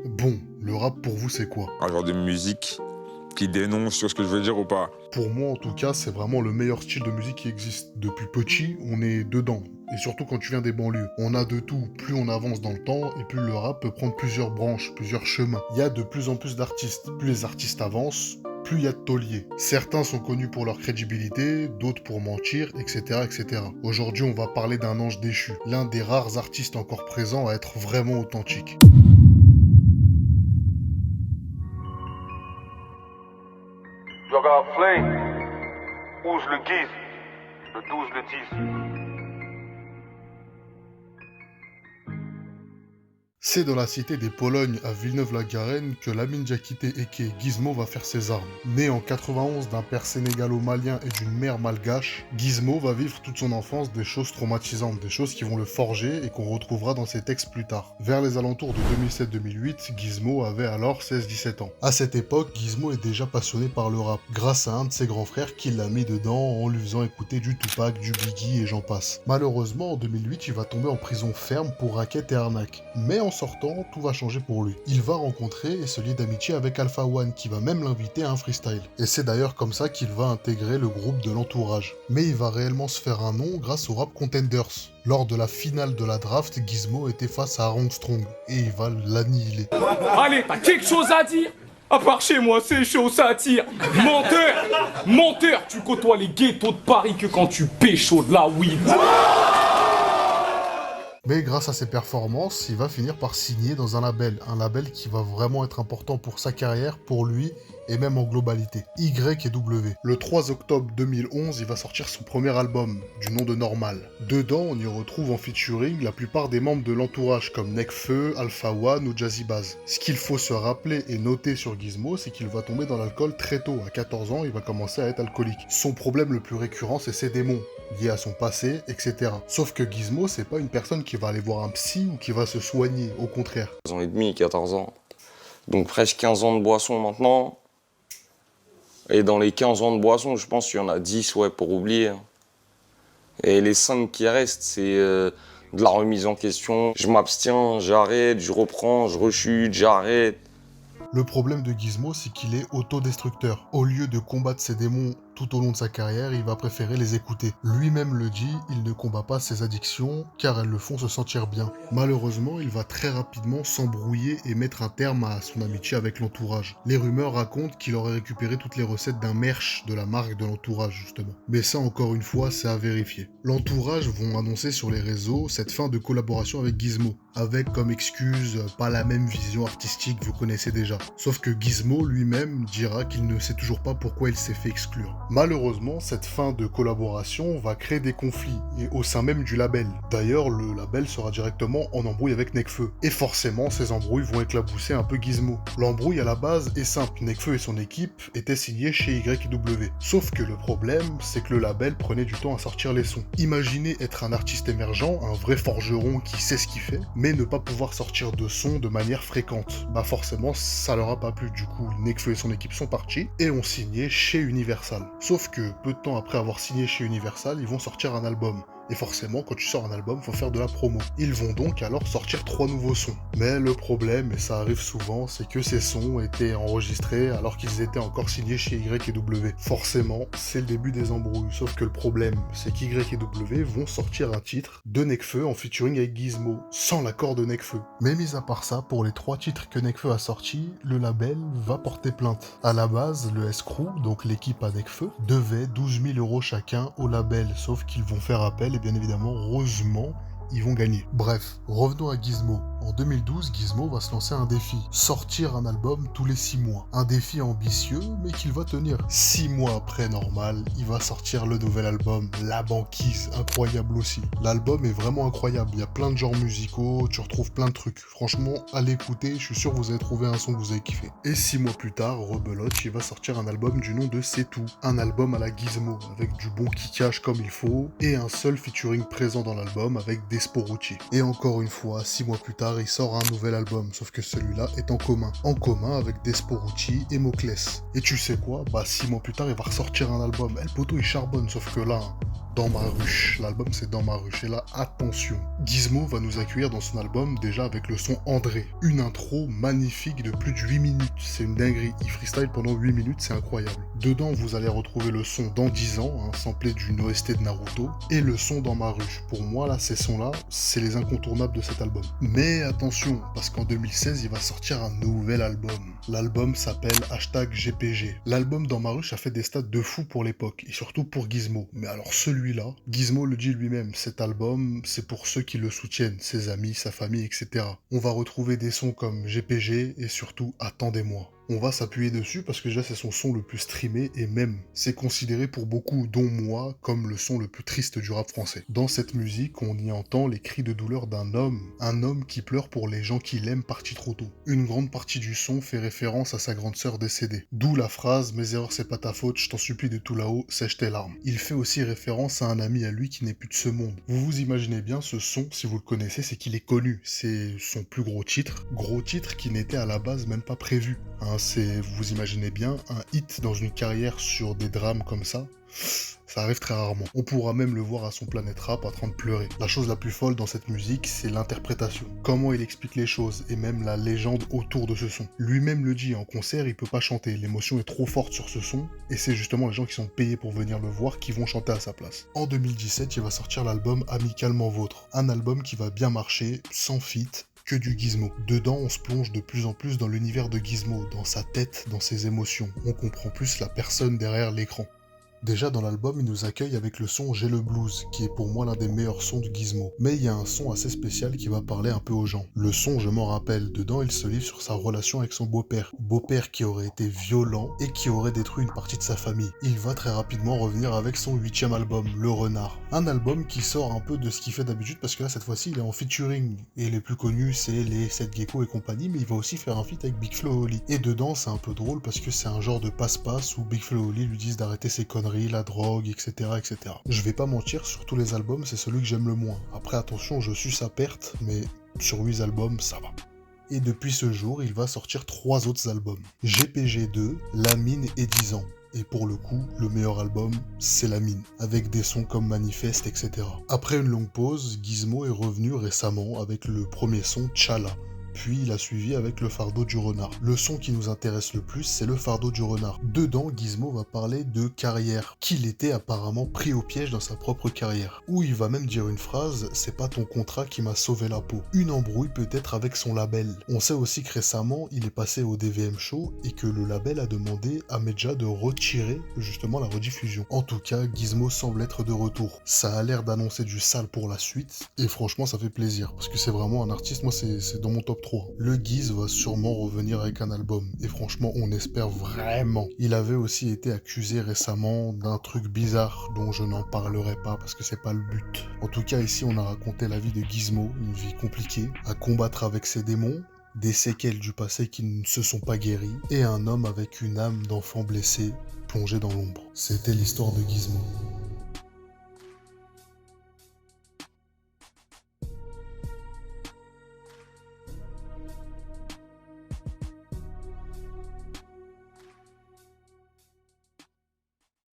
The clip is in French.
Bon, le rap pour vous c'est quoi? Un genre de musique qui dénonce, sur ce que je veux dire ou pas? Pour moi en tout cas, c'est vraiment le meilleur style de musique qui existe. Depuis petit, on est dedans. Et surtout quand tu viens des banlieues. On a de tout. Plus on avance dans le temps, et plus le rap peut prendre plusieurs branches, plusieurs chemins. Il y a de plus en plus d'artistes. Plus les artistes avancent, plus il y a de tauliers. Certains sont connus pour leur crédibilité, d'autres pour mentir, etc., etc. Aujourd'hui, on va parler d'un ange déchu. L'un des rares artistes encore présents à être vraiment authentique. Je regarde Flame, où je le guise, le 12 le 10. C'est dans la cité des Polognes à Villeneuve-la-Garenne que Lamine Diakité aka Gizmo va faire ses armes. Né en 91 d'un père sénégalo-malien et d'une mère malgache, Gizmo va vivre toute son enfance des choses traumatisantes, des choses qui vont le forger et qu'on retrouvera dans ses textes plus tard. Vers les alentours de 2007-2008, Gizmo avait alors 16-17 ans. À cette époque, Gizmo est déjà passionné par le rap, grâce à un de ses grands frères qui l'a mis dedans en lui faisant écouter du Tupac, du Biggie et j'en passe. Malheureusement, en 2008, il va tomber en prison ferme pour racket et arnaque. Mais en sortant, tout va changer pour lui. Il va rencontrer et se lier d'amitié avec Alpha One, qui va même l'inviter à un freestyle. Et c'est d'ailleurs comme ça qu'il va intégrer le groupe de l'entourage. Mais il va réellement se faire un nom grâce au Rap Contenders. Lors de la finale de la draft, Gizmo était face à Armstrong, et il va l'annihiler. Allez, t'as quelque chose à dire? À part chez moi, c'est chaud, ça tire. Menteur! Menteur! Tu côtoies les ghettos de Paris que quand tu pécho de la weed. Mais grâce à ses performances, il va finir par signer dans un label qui va vraiment être important pour sa carrière, pour lui, et même en globalité. Y&W. Le 3 octobre 2011, il va sortir son premier album, du nom de Normal. Dedans, on y retrouve en featuring la plupart des membres de l'entourage, comme Nekfeu, Alpha One ou Jazzy Bass. Ce qu'il faut se rappeler et noter sur Gizmo, c'est qu'il va tomber dans l'alcool très tôt. À 14 ans, il va commencer à être alcoolique. Son problème le plus récurrent, c'est ses démons, liés à son passé, etc. Sauf que Gizmo, c'est pas une personne qui va aller voir un psy ou qui va se soigner, au contraire. 13 ans et demi, 14 ans. Donc presque 15 ans de boisson maintenant. Et dans les 15 ans de boisson, je pense qu'il y en a 10 pour oublier. Et les 5 qui restent, c'est de la remise en question. Je m'abstiens, j'arrête, je reprends, je rechute, j'arrête. Le problème de Gizmo, c'est qu'il est autodestructeur. Au lieu de combattre ses démons tout au long de sa carrière, il va préférer les écouter. Lui-même le dit, il ne combat pas ses addictions, car elles le font se sentir bien. Malheureusement, il va très rapidement s'embrouiller et mettre un terme à son amitié avec l'entourage. Les rumeurs racontent qu'il aurait récupéré toutes les recettes d'un merch de la marque de l'entourage, justement. Mais ça, encore une fois, c'est à vérifier. L'entourage vont annoncer sur les réseaux cette fin de collaboration avec Gizmo, avec comme excuse pas la même vision artistique que vous connaissez déjà. Sauf que Gizmo lui-même dira qu'il ne sait toujours pas pourquoi il s'est fait exclure. Malheureusement, cette fin de collaboration va créer des conflits, et au sein même du label. D'ailleurs, le label sera directement en embrouille avec Nekfeu. Et forcément, ces embrouilles vont éclabousser un peu Gizmo. L'embrouille à la base est simple, Nekfeu et son équipe étaient signés chez Y&W. Sauf que le problème, c'est que le label prenait du temps à sortir les sons. Imaginez être un artiste émergent, un vrai forgeron qui sait ce qu'il fait, mais ne pas pouvoir sortir de sons de manière fréquente. Bah forcément, ça leur a pas plu. Du coup, Nekfeu et son équipe sont partis, et ont signé chez Universal. Sauf que peu de temps après avoir signé chez Universal, ils vont sortir un album. Et forcément, quand tu sors un album, faut faire de la promo. Ils vont donc alors sortir 3 nouveaux sons. Mais le problème, et ça arrive souvent, c'est que ces sons étaient enregistrés alors qu'ils étaient encore signés chez Y&W. Forcément, c'est le début des embrouilles. Sauf que le problème, c'est qu'Y&W vont sortir un titre de Nekfeu en featuring avec Gizmo, sans l'accord de Nekfeu. Mais mis à part ça, pour les 3 titres que Nekfeu a sortis, le label va porter plainte. À la base, le S-Crew, donc l'équipe à Nekfeu, devait 12 000 € chacun au label, sauf qu'ils vont faire appel et bien évidemment, heureusement, ils vont gagner. Bref, revenons à Gizmo. En 2012, Gizmo va se lancer un défi. Sortir un album tous les 6 mois. Un défi ambitieux, mais qu'il va tenir. 6 mois après Normal, il va sortir le nouvel album, La Banquise. Incroyable aussi. L'album est vraiment incroyable. Il y a plein de genres musicaux, tu retrouves plein de trucs. Franchement, allez écouter, je suis sûr que vous allez trouver un son que vous avez kiffé. Et 6 mois plus tard, rebelote, il va sortir un album du nom de C'est Tout. Un album à la Gizmo, avec du bon kickage comme il faut, et un seul featuring présent dans l'album avec Desporucci. Et encore une fois, 6 mois plus tard, il sort un nouvel album, sauf que celui-là est en commun avec Desporucci et Moclès. Et tu sais quoi, bah 6 mois plus tard, il va ressortir un album. El Poto il charbonne, sauf que là, Dans ma ruche. L'album c'est Dans ma ruche. Et là, attention. Gizmo va nous accueillir dans son album déjà avec le son André. Une intro magnifique de plus de 8 minutes. C'est une dinguerie. Il freestyle pendant 8 minutes, c'est incroyable. Dedans, vous allez retrouver le son Dans 10 ans, un samplé d'une OST de Naruto, et le son Dans ma ruche. Pour moi, là, ces sons-là, c'est les incontournables de cet album. Mais attention, parce qu'en 2016, il va sortir un nouvel album. L'album s'appelle #GPG. L'album Dans ma ruche a fait des stats de fou pour l'époque, et surtout pour Gizmo. Mais alors celui-là, Gizmo le dit lui-même, cet album, c'est pour ceux qui le soutiennent, ses amis, sa famille, etc. On va retrouver des sons comme GPG et surtout Attendez-moi. On va s'appuyer dessus parce que déjà c'est son son le plus streamé et même c'est considéré pour beaucoup, dont moi, comme le son le plus triste du rap français. Dans cette musique, on y entend les cris de douleur d'un homme, un homme qui pleure pour les gens qu'il aime partis trop tôt. Une grande partie du son fait référence à sa grande sœur décédée. D'où la phrase « Mes erreurs c'est pas ta faute, je t'en supplie de tout là-haut, sèche tes larmes ». Il fait aussi référence à un ami à lui qui n'est plus de ce monde. Vous vous imaginez bien ce son, si vous le connaissez, c'est qu'il est connu. C'est son plus gros titre qui n'était à la base même pas prévu. C'est, vous imaginez bien, un hit dans une carrière sur des drames comme ça arrive très rarement. On pourra même le voir à son Planète Rap en train de pleurer. La chose la plus folle dans cette musique, c'est l'interprétation. Comment il explique les choses, et même la légende autour de ce son. Lui-même le dit, en concert, il peut pas chanter, l'émotion est trop forte sur ce son, et c'est justement les gens qui sont payés pour venir le voir qui vont chanter à sa place. En 2017, il va sortir l'album Amicalement Vôtre, un album qui va bien marcher, sans feat, que du Gizmo. Dedans, on se plonge de plus en plus dans l'univers de Gizmo, dans sa tête, dans ses émotions. On comprend plus la personne derrière l'écran. Déjà dans l'album, il nous accueille avec le son J'ai le blues, qui est pour moi l'un des meilleurs sons de Gizmo. Mais il y a un son assez spécial qui va parler un peu aux gens. Le son, je m'en rappelle, dedans il se livre sur sa relation avec son beau-père. Beau-père qui aurait été violent et qui aurait détruit une partie de sa famille. Il va très rapidement revenir avec son 8e album, Le Renard. Un album qui sort un peu de ce qu'il fait d'habitude parce que là cette fois-ci il est en featuring. Et les plus connus c'est les 7 Gecko et compagnie, mais il va aussi faire un feat avec Big Flo et Oli. Et dedans c'est un peu drôle parce que c'est un genre de passe-passe où Big Flo et Oli lui disent d'arrêter ses conneries, la drogue, etc., etc. Je vais pas mentir, sur tous les albums, c'est celui que j'aime le moins. Après, attention, je suis sa perte, mais sur 8 albums, ça va. Et depuis ce jour, il va sortir 3 autres albums. GPG 2, La Mine et 10 ans. Et pour le coup, le meilleur album, c'est La Mine, avec des sons comme Manifeste, etc. Après une longue pause, Gizmo est revenu récemment avec le premier son, Tchala. Puis il a suivi avec Le Fardeau du Renard. Le son qui nous intéresse le plus, c'est Le Fardeau du Renard. Dedans, Gizmo va parler de carrière, qu'il était apparemment pris au piège dans sa propre carrière. Où il va même dire une phrase, c'est pas ton contrat qui m'a sauvé la peau. Une embrouille peut-être avec son label. On sait aussi que récemment, il est passé au DVM Show et que le label a demandé à Medja de retirer justement la rediffusion. En tout cas, Gizmo semble être de retour. Ça a l'air d'annoncer du sale pour la suite et franchement, ça fait plaisir parce que c'est vraiment un artiste, moi c'est dans mon top 3. Le Giz va sûrement revenir avec un album, et franchement on espère vraiment. Il avait aussi été accusé récemment d'un truc bizarre dont je n'en parlerai pas parce que c'est pas le but. En tout cas ici on a raconté la vie de Gizmo, une vie compliquée, à combattre avec ses démons, des séquelles du passé qui ne se sont pas guéries, et un homme avec une âme d'enfant blessé, plongé dans l'ombre. C'était l'histoire de Gizmo.